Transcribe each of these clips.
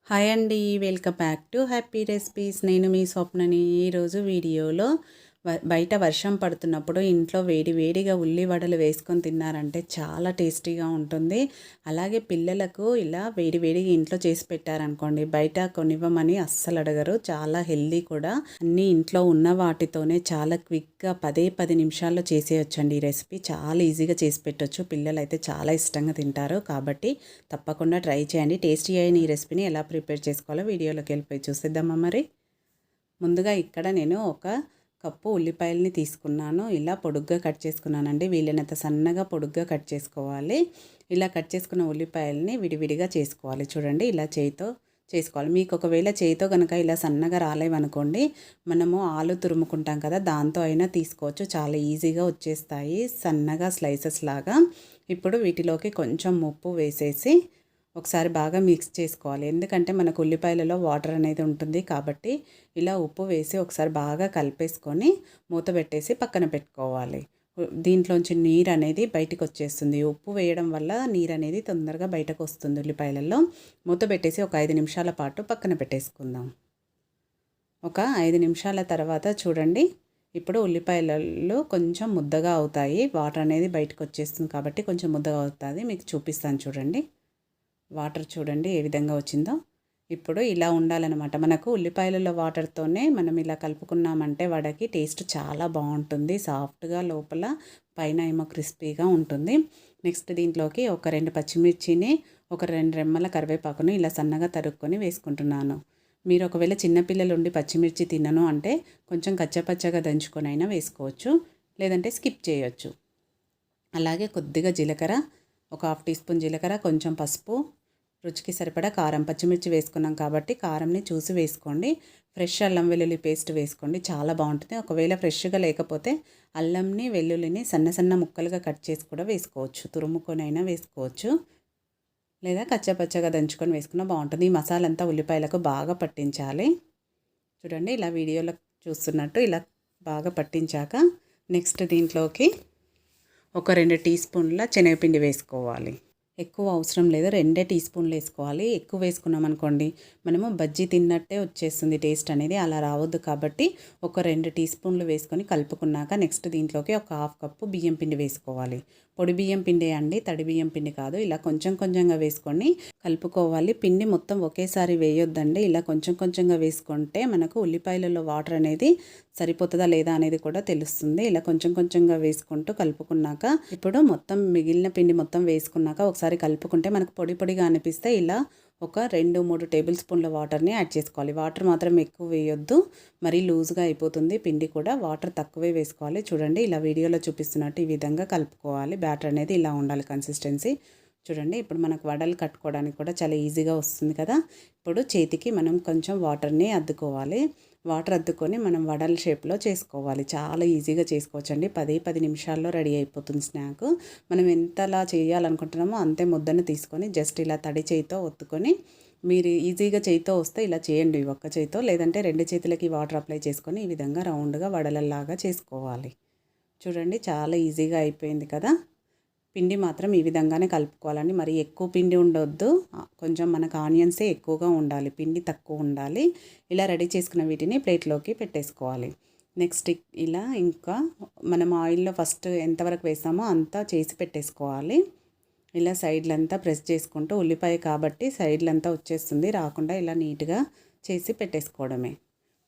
Hi అండి, welcome back to happy recipes. నేను మీ స్వప్నని. ఈరోజు వీడియోలో బయట వర్షం పడుతున్నప్పుడు ఇంట్లో వేడి వేడిగా ఉల్లి వడలు వేసుకొని తిన్నారంటే చాలా టేస్టీగా ఉంటుంది. అలాగే పిల్లలకు ఇలా వేడి వేడిగా ఇంట్లో చేసి పెట్టారనుకోండి, బయట కొనివ్వమని అస్సలు అడగరు. చాలా హెల్దీ కూడా. అన్నీ ఇంట్లో ఉన్న వాటితోనే చాలా క్విక్గా 10 నిమిషాల్లో చేసేయొచ్చండి. ఈ రెసిపీ చాలా ఈజీగా చేసి పెట్టొచ్చు. పిల్లలు అయితే చాలా ఇష్టంగా తింటారు. కాబట్టి తప్పకుండా ట్రై చేయండి. టేస్టీ అయిన ఈ రెసిపీని ఎలా ప్రిపేర్ చేసుకోవాలో వీడియోలోకి వెళ్ళిపోయి చూసేద్దామా. మరి ముందుగా ఇక్కడ నేను ఒక కప్పు ఉల్లిపాయలని తీసుకున్నాను. ఇలా పొడుగ్గా కట్ చేసుకున్నానండి. వీలైనంత సన్నగా పొడుగ్గా కట్ చేసుకోవాలి. ఇలా కట్ చేసుకున్న ఉల్లిపాయలని విడివిడిగా చేసుకోవాలి. చూడండి, ఇలా చేయితో చేసుకోవాలి. మీకు ఒకవేళ చేయితో కనుక ఇలా సన్నగా రాలేవనుకోండి, మనము ఆలు తురుముకుంటాం కదా, దాంతో అయినా తీసుకోవచ్చు. చాలా ఈజీగా వచ్చేస్తాయి సన్నగా స్లైసెస్ లాగా. ఇప్పుడు వీటిలోకి కొంచెం ఉప్పు వేసేసి ఒకసారి బాగా మిక్స్ చేసుకోవాలి. ఎందుకంటే మనకు ఉల్లిపాయలలో వాటర్ అనేది ఉంటుంది కాబట్టి ఇలా ఉప్పు వేసి ఒకసారి బాగా కలిపేసుకొని మూత పెట్టేసి పక్కన పెట్టుకోవాలి. దీంట్లోంచి నీరు అనేది బయటకు వచ్చేస్తుంది. ఉప్పు వేయడం వల్ల నీరు అనేది తొందరగా బయటకు వస్తుంది ఉల్లిపాయలలో. మూత పెట్టేసి ఒక 5 నిమిషాల పాటు పక్కన పెట్టేసుకుందాం. ఒక 5 నిమిషాల తర్వాత చూడండి, ఇప్పుడు ఉల్లిపాయలలో కొంచెం ముద్దగా అవుతాయి. వాటర్ అనేది బయటకు వచ్చేస్తుంది కాబట్టి కొంచెం ముద్దగా అవుతుంది. మీకు చూపిస్తాను చూడండి. వాటర్ చూడండి ఏ విధంగా వచ్చిందో. ఇప్పుడు ఇలా ఉండాలన్నమాట. మనకు ఉల్లిపాయలలో వాటర్తోనే మనం ఇలా కలుపుకున్నామంటే వడకి టేస్ట్ చాలా బాగుంటుంది. సాఫ్ట్గా లోపల, పైన ఏమో క్రిస్పీగా ఉంటుంది. నెక్స్ట్ దీంట్లోకి ఒక 2 పచ్చిమిర్చిని, ఒక 2 రెమ్మల కరివేపాకును ఇలా సన్నగా తరుక్కొని వేసుకుంటున్నాను. మీరు ఒకవేళ చిన్నపిల్లలు ఉండి పచ్చిమిర్చి తినను అంటే కొంచెం కచ్చపచ్చగా దంచుకొని అయినా వేసుకోవచ్చు, లేదంటే స్కిప్ చేయొచ్చు. అలాగే కొద్దిగా జీలకర్ర, ఒక 1/2 టీ స్పూన్ జీలకర్ర, కొంచెం పసుపు, రుచికి సరిపడా కారం. పచ్చిమిర్చి వేసుకున్నాం కాబట్టి కారంని చూసి వేసుకోండి. ఫ్రెష్ అల్లం వెల్లుల్లి పేస్ట్ వేసుకోండి, చాలా బాగుంటుంది. ఒకవేళ ఫ్రెష్గా లేకపోతే అల్లంని వెల్లుల్లిని సన్న సన్న ముక్కలుగా కట్ చేసి కూడా వేసుకోవచ్చు. తురుముకొని అయినా వేసుకోవచ్చు, లేదా కచ్చపచ్చగా దంచుకొని వేసుకున్నా బాగుంటుంది. ఈ మసాలా అంతా ఉల్లిపాయలకు బాగా పట్టించాలి. చూడండి, ఇలా వీడియోలో చూస్తున్నట్టు ఇలా బాగా పట్టించాక నెక్స్ట్ దీంట్లోకి ఒక 2 టీ స్పూన్ల శనగపిండి వేసుకోవాలి. ఎక్కువ అవసరం లేదు, 2 టీ స్పూన్లు వేసుకోవాలి. ఎక్కువ వేసుకున్నాం అనుకోండి మనము బజ్జీ తిన్నట్టే వచ్చేస్తుంది టేస్ట్ అనేది, అలా రావద్దు. కాబట్టి ఒక 2 టీ స్పూన్లు వేసుకొని కలుపుకున్నాక నెక్స్ట్ దీంట్లోకి ఒక 1/2 కప్పు బియ్యం పిండి వేసుకోవాలి. పొడి బియ్యం పిండి అండి, తడి బియ్యం పిండి కాదు. ఇలా కొంచెం కొంచెంగా వేసుకొని కలుపుకోవాలి. పిండి మొత్తం ఒకేసారి వేయొద్దండి. ఇలా కొంచెం కొంచెంగా వేసుకుంటే మనకు ఉల్లిపాయలలో వాటర్ అనేది సరిపోతుందా లేదా అనేది కూడా తెలుస్తుంది. ఇలా కొంచెం కొంచెంగా వేసుకుంటూ కలుపుకున్నాక ఇప్పుడు మొత్తం మిగిలిన పిండి మొత్తం వేసుకున్నాక ఒకసారి కలుపుకుంటే మనకు పొడి పొడిగా అనిపిస్తే ఇలా ఒక 2-3 టేబుల్ స్పూన్ల వాటర్ని యాడ్ చేసుకోవాలి. వాటర్ మాత్రం ఎక్కువ వేయొద్దు, మరీ లూజ్గా అయిపోతుంది. పిండి కూడా వాటర్ తక్కువే వేసుకోవాలి. చూడండి, ఇలా వీడియోలో చూపిస్తున్నట్టు ఈ విధంగా కలుపుకోవాలి. బ్యాటర్ అనేది ఇలా ఉండాలి కన్సిస్టెన్సీ. చూడండి, ఇప్పుడు మనకు వడలు కట్టుకోవడానికి కూడా చాలా ఈజీగా వస్తుంది కదా. ఇప్పుడు చేతికి మనం కొంచెం వాటర్ని అద్దుకోవాలి. వాటర్ అద్దుకొని మనం వడల షేప్లో చేసుకోవాలి. చాలా ఈజీగా చేసుకోవచ్చండి. 10 నిమిషాల్లో రెడీ అయిపోతుంది స్నాక్. మనం ఎంతలా చేయాలనుకుంటున్నామో అంతే ముద్దను తీసుకొని జస్ట్ ఇలా తడి చేయితో ఒత్తుకొని, మీరు ఈజీగా చేయితో వస్తే ఇలా చేయండి ఒక్క చేయితో, లేదంటే 2 చేతులకి వాటర్ అప్లై చేసుకొని ఈ విధంగా రౌండ్గా వడలలాగా చేసుకోవాలి. చూడండి, చాలా ఈజీగా అయిపోయింది కదా. పిండి మాత్రం ఈ విధంగానే కలుపుకోవాలండి. మరి ఎక్కువ పిండి ఉండొద్దు, కొంచెం మనకు ఆనియన్సే ఎక్కువగా ఉండాలి, పిండి తక్కువ ఉండాలి. ఇలా రెడీ చేసుకున్న వీటిని ప్లేట్లోకి పెట్టేసుకోవాలి. నెక్స్ట్ ఇలా ఇంకా మనం ఆయిల్లో ఫస్ట్ ఎంతవరకు వేసామో అంతా చేసి పెట్టేసుకోవాలి. ఇలా సైడ్లంతా ప్రెస్ చేసుకుంటూ, ఉల్లిపాయ కాబట్టి సైడ్లంతా వచ్చేస్తుంది, రాకుండా ఇలా నీట్గా చేసి పెట్టేసుకోవడమే.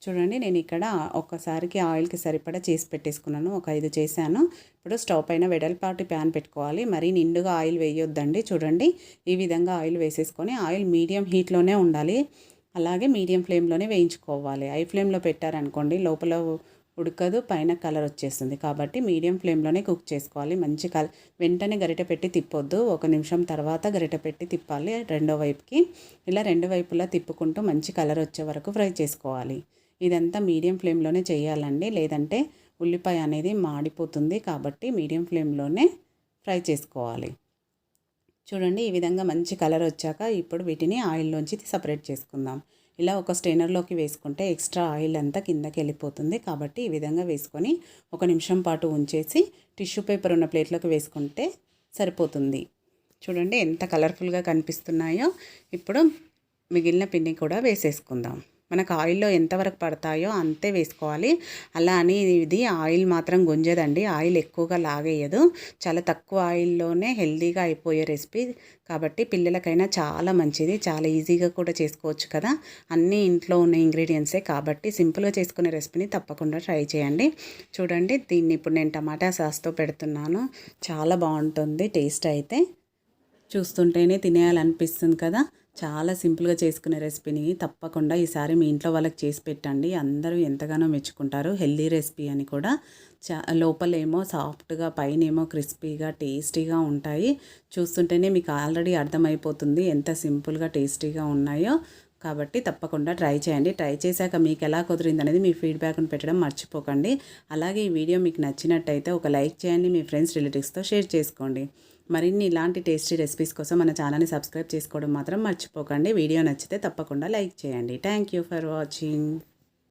చూడండి, నేను ఇక్కడ ఒక్కసారికి ఆయిల్కి సరిపడా చేసి పెట్టేసుకున్నాను. ఒక 5 చేశాను. ఇప్పుడు స్టవ్ పైన వెడల్పాటి ప్యాన్ పెట్టుకోవాలి. మరీ నిండుగా ఆయిల్ వేయొద్దండి. చూడండి, ఈ విధంగా ఆయిల్ వేసేసుకొని ఆయిల్ మీడియం హీట్లోనే ఉండాలి. అలాగే మీడియం ఫ్లేమ్లోనే వేయించుకోవాలి. హై ఫ్లేమ్లో పెట్టారనుకోండి లోపల ఉడకదు, పైన కలర్ వచ్చేస్తుంది. కాబట్టి మీడియం ఫ్లేమ్లోనే కుక్ చేసుకోవాలి. మంచి వెంటనే గరిటె పెట్టి తిప్పొద్దు. 1 నిమిషం తర్వాత గరిటె పెట్టి తిప్పాలి రెండో వైపుకి. ఇలా 2 వైపులా తిప్పుకుంటూ మంచి కలర్ వచ్చే వరకు ఫ్రై చేసుకోవాలి. ఇదంతా మీడియం ఫ్లేమ్లోనే చేయాలండి, లేదంటే ఉల్లిపాయ అనేది మాడిపోతుంది. కాబట్టి మీడియం ఫ్లేమ్లోనే ఫ్రై చేసుకోవాలి. చూడండి, ఈ విధంగా మంచి కలర్ వచ్చాక ఇప్పుడు వీటిని ఆయిల్లోంచి సపరేట్ చేసుకుందాం. ఇలా ఒక స్ట్రైనర్లోకి వేసుకుంటే ఎక్స్ట్రా ఆయిల్ అంతా కిందకి వెళ్ళిపోతుంది. కాబట్టి ఈ విధంగా వేసుకొని 1 నిమిషం పాటు ఉంచేసి టిష్యూ పేపర్ ఉన్న ప్లేట్లోకి వేసుకుంటే సరిపోతుంది. చూడండి ఎంత కలర్ఫుల్గా కనిపిస్తున్నాయో. ఇప్పుడు మిగిలిన పిండి కూడా వేసేసుకుందాం. మనకు ఆయిల్లో ఎంతవరకు పడతాయో అంతే వేసుకోవాలి. అలా అని ఇది ఆయిల్ మాత్రం గుంజదండి, ఆయిల్ ఎక్కువగా లాగేయదు. చాలా తక్కువ ఆయిల్లోనే హెల్తీగా అయిపోయే రెసిపీ కాబట్టి పిల్లలకైనా చాలా మంచిది. చాలా ఈజీగా కూడా చేసుకోవచ్చు కదా. అన్నీ ఇంట్లో ఉన్న ఇంగ్రీడియంట్సే కాబట్టి సింపుల్గా చేసుకునే రెసిపీని తప్పకుండా ట్రై చేయండి. చూడండి, దీన్ని ఇప్పుడు నేను టమాటా సాస్తో పెడుతున్నాను. చాలా బాగుంటుంది టేస్ట్ అయితే. చూస్తుంటేనే తినేయాలనిపిస్తుంది కదా. చాలా సింపుల్గా చేసుకునే రెసిపీని తప్పకుండా ఈసారి మీ ఇంట్లో వాళ్ళకి చేసి పెట్టండి. అందరూ ఎంతగానో మెచ్చుకుంటారు. హెల్దీ రెసిపీ అని కూడా. లోపలేమో సాఫ్ట్గా, పైనేమో క్రిస్పీగా, టేస్టీగా ఉంటాయి. చూస్తుంటేనే మీకు ఆల్రెడీ అర్థమైపోతుంది ఎంత సింపుల్గా టేస్టీగా ఉన్నాయో. కాబట్టి తప్పకుండా ట్రై చేయండి. ట్రై చేశాక మీకు ఎలా కుదిరింది అనేది మీ ఫీడ్బ్యాక్ను పెట్టడం మర్చిపోకండి. అలాగే ఈ వీడియో మీకు నచ్చినట్టయితే ఒక లైక్ చేయండి, మీ ఫ్రెండ్స్ రిలేటివ్స్తో షేర్ చేసుకోండి. మరిన్ని ఇలాంటి టేస్టీ రెసిపీస్ కోసం మన ఛానల్ని సబ్స్క్రైబ్ చేసుకోవడం మాత్రం మర్చిపోకండి. వీడియో నచ్చితే తప్పకుండా లైక్ చేయండి. Thank you for watching.